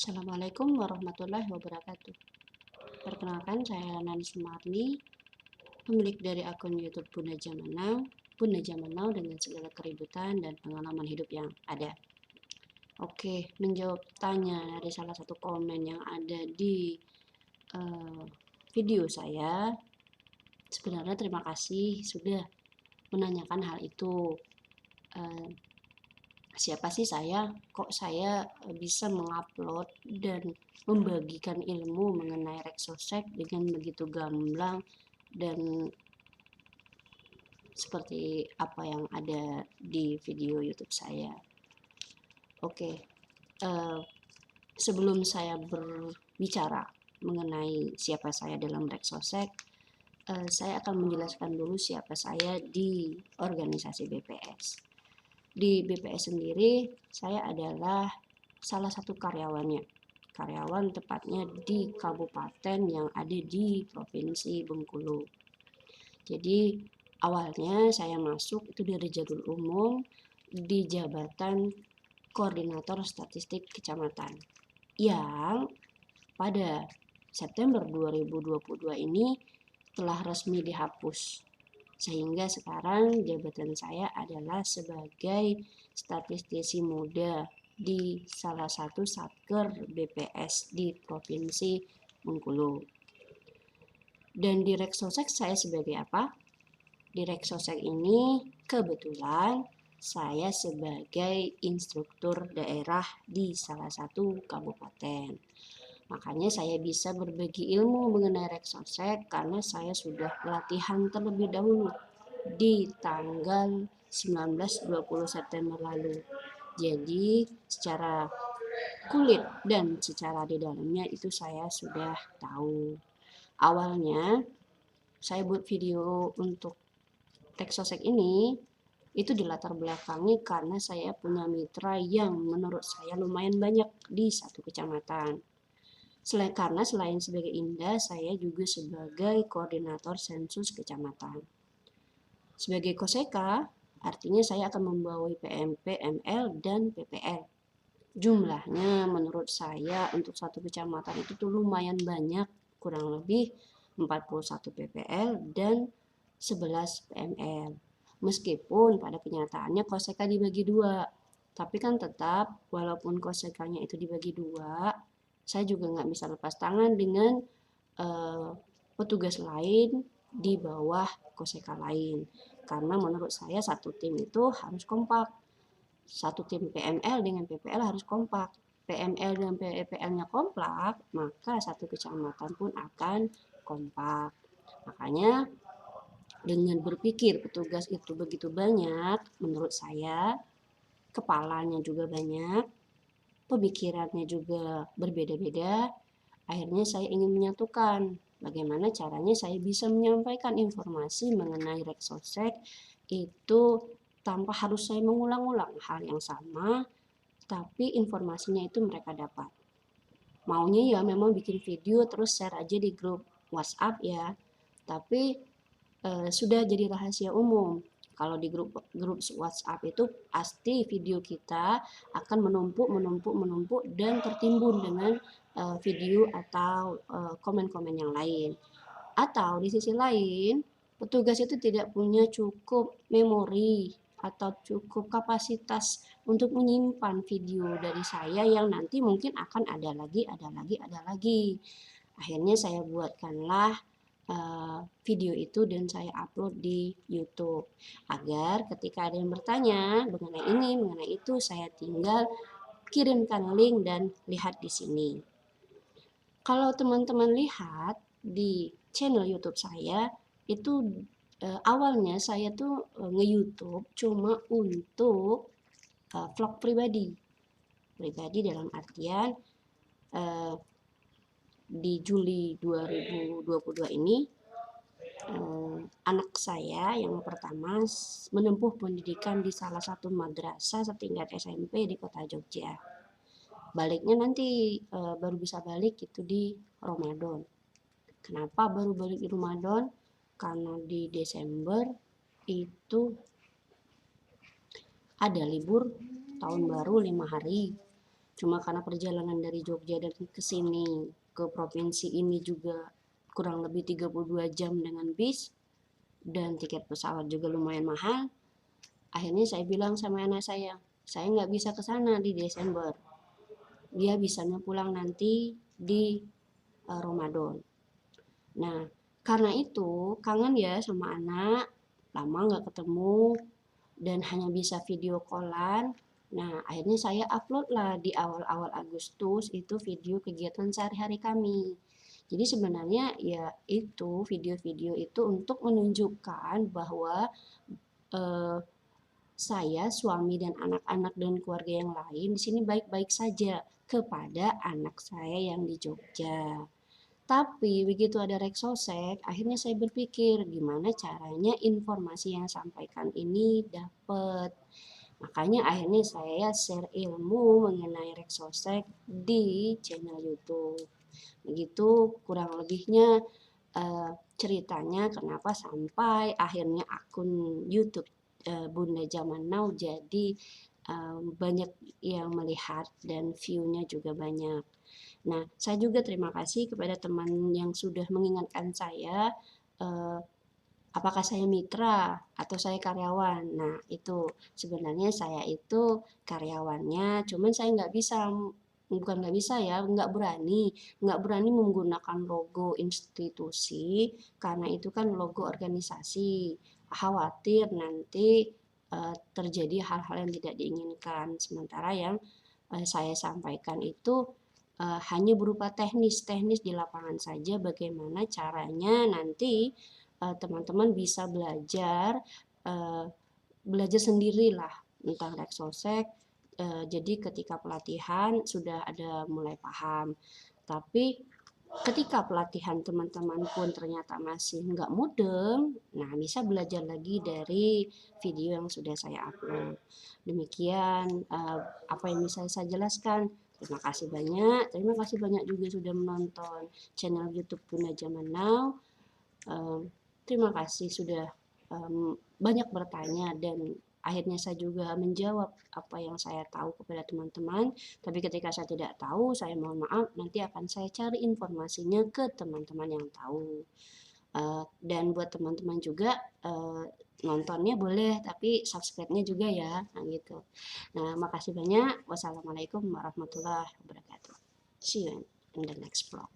Assalamualaikum warahmatullahi wabarakatuh. Perkenalkan, saya Nani Sumarni, pemilik dari akun YouTube Bunda Zaman Now dengan segala keributan dan pengalaman hidup yang ada. Oke, menjawab tanya dari salah satu komen yang ada di uh, video saya. Sebenarnya terima kasih sudah menanyakan hal itu. Uh, Siapa sih saya? Kok saya bisa mengupload dan membagikan ilmu mengenai Rexosec dengan begitu gamblang dan seperti apa yang ada di video YouTube saya. Oke, uh, sebelum saya berbicara mengenai siapa saya dalam Rexosec, saya akan menjelaskan dulu siapa saya di organisasi BPS. Di BPS sendiri, saya adalah salah satu karyawannya. Karyawan tepatnya di kabupaten yang ada di Provinsi Bengkulu. Jadi awalnya saya masuk itu dari jalur umum di jabatan Koordinator Statistik Kecamatan yang pada September 2022 ini telah resmi dihapus. Sehingga sekarang jabatan saya adalah sebagai statistisi muda di salah satu satker BPS di Provinsi Bengkulu. Dan di Rexosec saya sebagai apa? Di Rexosec ini kebetulan saya sebagai instruktur daerah di salah satu kabupaten. Makanya saya bisa berbagi ilmu mengenai Rexosec karena saya sudah pelatihan terlebih dahulu di tanggal 19-20 September lalu. Jadi secara kulit dan secara di dalamnya itu saya sudah tahu. Awalnya saya buat video untuk Rexosec ini itu dilatar belakangi karena saya punya mitra yang menurut saya lumayan banyak di satu kecamatan. Selain sebagai Indah, saya juga sebagai koordinator sensus kecamatan. Sebagai koseka, artinya saya akan membawahi PMP, ML, dan PPL. Jumlahnya menurut saya untuk satu kecamatan itu tuh lumayan banyak, kurang lebih 41 PPL dan 11 PML. Meskipun pada kenyataannya koseka dibagi dua, tapi kan tetap walaupun kosekanya itu dibagi dua, saya juga nggak bisa lepas tangan dengan uh, petugas lain di bawah koseka lain. Karena menurut saya satu tim itu harus kompak. Satu tim PML dengan PPL harus kompak. PML dan PPL-nya kompak, maka satu kecamatan pun akan kompak. Makanya dengan berpikir petugas itu begitu banyak, menurut saya kepalanya juga banyak, pemikirannya juga berbeda-beda. Akhirnya saya ingin menyatukan bagaimana caranya saya bisa menyampaikan informasi mengenai Rexosec itu tanpa harus saya mengulang-ulang hal yang sama, tapi informasinya itu mereka dapat. Maunya ya memang bikin video terus share aja di grup WhatsApp ya, tapi sudah jadi rahasia umum. Kalau di grup WhatsApp itu pasti video kita akan menumpuk dan tertimbun dengan video atau komen-komen yang lain. Atau di sisi lain, petugas itu tidak punya cukup memori atau cukup kapasitas untuk menyimpan video dari saya yang nanti mungkin akan ada lagi. Akhirnya saya buatkanlah video itu dan saya upload di YouTube agar ketika ada yang bertanya mengenai ini, mengenai itu, saya tinggal kirimkan link dan lihat di sini. Kalau teman-teman lihat di channel YouTube saya itu awalnya saya tuh nge-YouTube cuma untuk vlog pribadi. Pribadi dalam artian di Juli 2022 ini anak saya yang pertama menempuh pendidikan di salah satu madrasah setingkat SMP di kota Jogja. Baliknya nanti baru bisa balik itu di Ramadan. Kenapa baru balik di Ramadan? Karena di Desember itu ada libur tahun baru 5 hari. Cuma karena perjalanan dari Jogja dan ke sini, ke provinsi ini juga kurang lebih 32 jam dengan bis, dan tiket pesawat juga lumayan mahal. Akhirnya saya bilang sama anak saya nggak bisa ke sana di Desember. Dia bisanya pulang nanti di Ramadan. Nah, karena itu kangen ya sama anak, lama nggak ketemu dan hanya bisa video callan. Nah, akhirnya saya upload lah di awal-awal Agustus itu video kegiatan sehari-hari kami. Jadi sebenarnya ya itu video-video itu untuk menunjukkan bahwa eh, saya, suami dan anak-anak dan keluarga yang lain di sini baik-baik saja kepada anak saya yang di Jogja. Tapi begitu ada Reksosek, akhirnya saya berpikir gimana caranya informasi yang sampaikan ini dapat. Makanya akhirnya saya share ilmu mengenai Reksosek di channel YouTube. Begitu kurang lebihnya ceritanya kenapa sampai akhirnya akun YouTube Bunda Zaman Now jadi banyak yang melihat dan view-nya juga banyak. Nah, saya juga terima kasih kepada teman yang sudah mengingatkan saya eh, apakah saya mitra atau saya karyawan. Nah, itu sebenarnya saya itu karyawannya, cuman saya nggak bisa, bukan nggak bisa ya, nggak berani menggunakan logo institusi karena itu kan logo organisasi. Khawatir nanti terjadi hal-hal yang tidak diinginkan. Sementara yang saya sampaikan itu hanya berupa teknis-teknis di lapangan saja bagaimana caranya nanti teman-teman bisa uh, belajar sendirilah tentang Reksosek. Jadi ketika pelatihan sudah ada mulai paham. Tapi ketika pelatihan teman-teman pun ternyata masih nggak mudeng, nah bisa belajar lagi dari video yang sudah saya upload. Demikian apa yang bisa saya jelaskan. Terima kasih banyak juga sudah menonton channel YouTube Bunda Zaman Now. Terima kasih sudah banyak bertanya dan akhirnya saya juga menjawab apa yang saya tahu kepada teman-teman. Tapi ketika saya tidak tahu, saya mohon maaf, nanti akan saya cari informasinya ke teman-teman yang tahu. Dan buat teman-teman juga nontonnya boleh, tapi subscribe-nya juga ya, nah gitu. Nah, makasih banyak. Wassalamualaikum warahmatullahi wabarakatuh. See you in the next vlog.